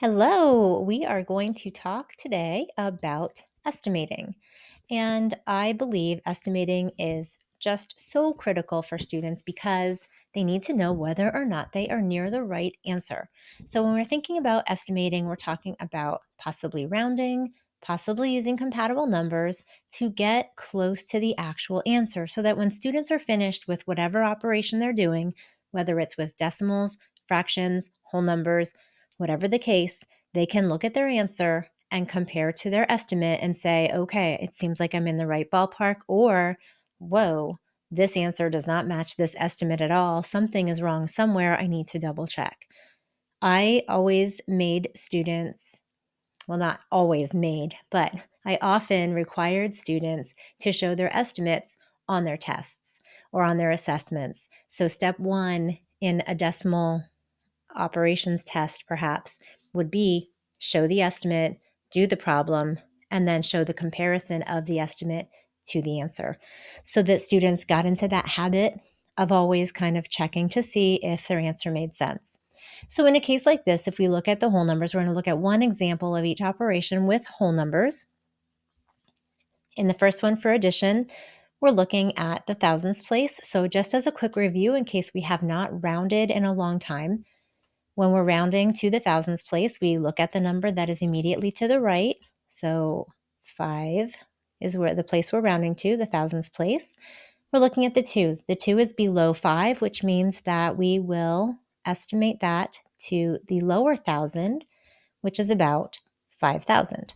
Hello, we are going to talk today about estimating. And I believe estimating is just so critical for students because they need to know whether or not they are near the right answer. So, when we're thinking about estimating, we're talking about possibly rounding, possibly using compatible numbers to get close to the actual answer so that when students are finished with whatever operation they're doing, whether it's with decimals, fractions, whole numbers, whatever the case, they can look at their answer and compare to their estimate and say, okay, it seems like I'm in the right ballpark, or whoa, this answer does not match this estimate at all. Something is wrong somewhere. I need to double check. I always made students, well, not always made, but I often required students to show their estimates on their tests or on their assessments. So, step one in a decimal operations test perhaps would be show the estimate, do the problem, and then show the comparison of the estimate to the answer so that students got into that habit of always kind of checking to see if their answer made sense. So, in a case like this, if we look at the whole numbers, we're going to look at one example of each operation with whole numbers. In the first one for addition, we're looking at the thousands place. So, just as a quick review, in case we have not rounded in a long time, when we're rounding to the thousands place, we look at the number that is immediately to the right. So 5 is where the place we're rounding to, the thousands place. We're looking at the 2. The 2 is below 5, which means that we will estimate that to the lower thousand, which is about 5,000.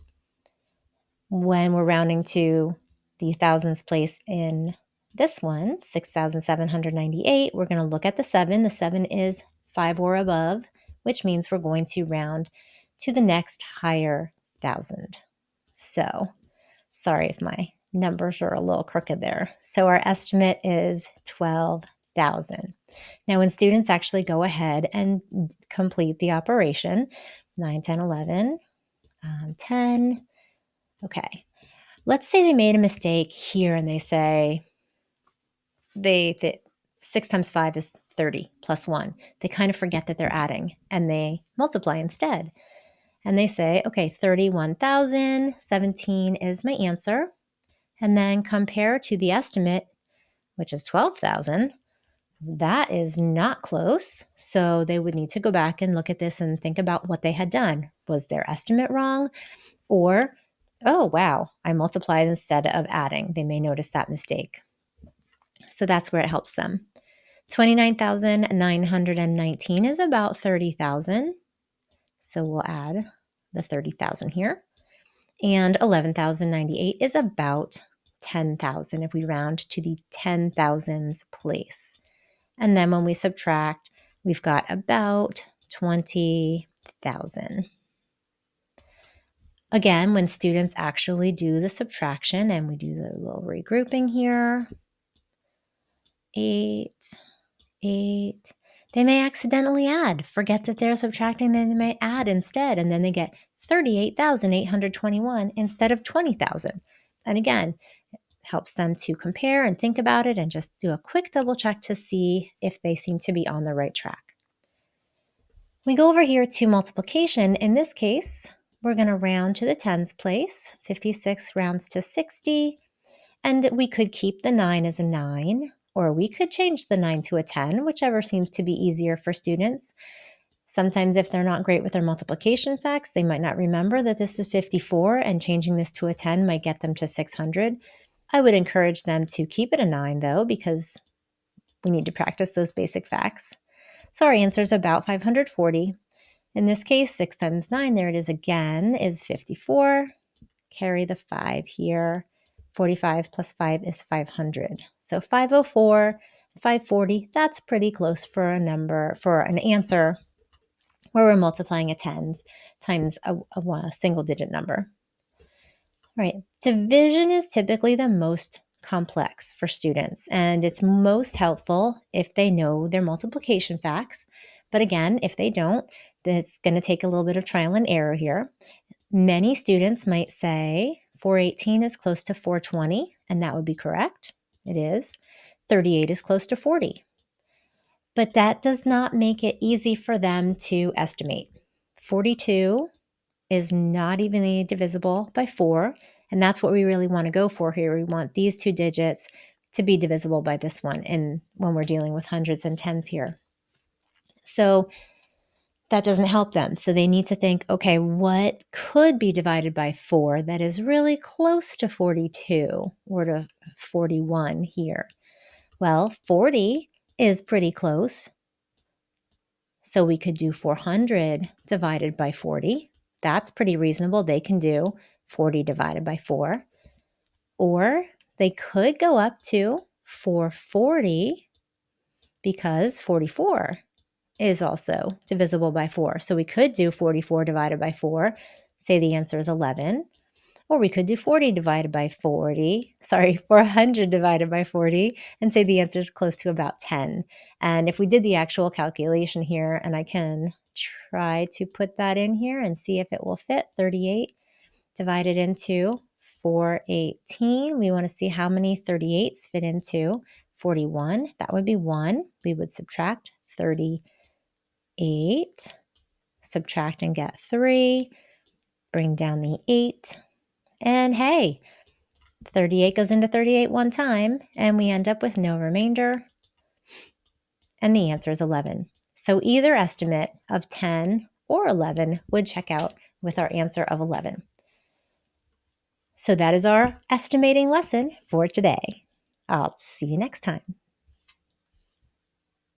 When we're rounding to the thousands place in this one, 6,798, we're going to look at the 7. The 7 is 5 or above, which means we're going to round to the next higher thousand. So, sorry if my numbers are a little crooked there. So, our estimate is 12,000. Now, when students actually go ahead and complete the operation, 9, 10, 11, 10, okay. Let's say they made a mistake here and they say they 6 times 5 is 30 plus 1. They kind of forget that they're adding and they multiply instead. And they say, okay, 31,017 is my answer. And then compare to the estimate, which is 12,000. That is not close. So they would need to go back and look at this and think about what they had done. Was their estimate wrong? Or, oh, wow, I multiplied instead of adding. They may notice that mistake. So that's where it helps them. 29,919 is about 30,000. So we'll add the 30,000 here. And 11,098 is about 10,000 if we round to the 10,000s place. And then when we subtract, we've got about 20,000. Again, when students actually do the subtraction, and we do the little regrouping here, 8, 8, they may accidentally add, forget that they're subtracting, then they may add instead, and then they get 38,821 instead of 20,000. And again, it helps them to compare and think about it and just do a quick double check to see if they seem to be on the right track. We go over here to multiplication. In this case, we're going to round to the tens place. 56 rounds to 60. And we could keep the 9 as a 9, or we could change the 9 to a 10, whichever seems to be easier for students. Sometimes if they're not great with their multiplication facts, they might not remember that this is 54, and changing this to a 10 might get them to 600. I would encourage them to keep it a 9, though, because we need to practice those basic facts. So our answer is about 540. In this case, 6 times 9, there it is again, is 54. Carry the 5 here. 45 plus 5 is 500. So 504, 540, that's pretty close for a number, for an answer where we're multiplying a tens times a single digit number. All right, division is typically the most complex for students, and it's most helpful if they know their multiplication facts. But again, if they don't, it's going to take a little bit of trial and error here. Many students might say 418 is close to 420, and that would be correct. It is. 38 is close to 40. But that does not make it easy for them to estimate. 42 is not evenly divisible by 4, and that's what we really want to go for here. We want these two digits to be divisible by this one and when we're dealing with hundreds and tens here. So that doesn't help them. So they need to think, okay, what could be divided by 4 that is really close to 42 or to 41 here? Well, 40 is pretty close. So we could do 400 divided by 40. That's pretty reasonable. They can do 40 divided by 4. Or they could go up to 440 because 44 is also divisible by 4. So we could do 44 divided by 4, say the answer is 11. Or we could do 40 divided by 400 divided by 40, and say the answer is close to about 10. And if we did the actual calculation here, and I can try to put that in here and see if it will fit, 38 divided into 418. We want to see how many 38s fit into 41. That would be 1. We would subtract 38, subtract and get 3, bring down the 8. And hey, 38 goes into 38 one time, and we end up with no remainder, and the answer is 11. So either estimate of 10 or 11 would check out with our answer of 11. So that is our estimating lesson for today. I'll see you next time.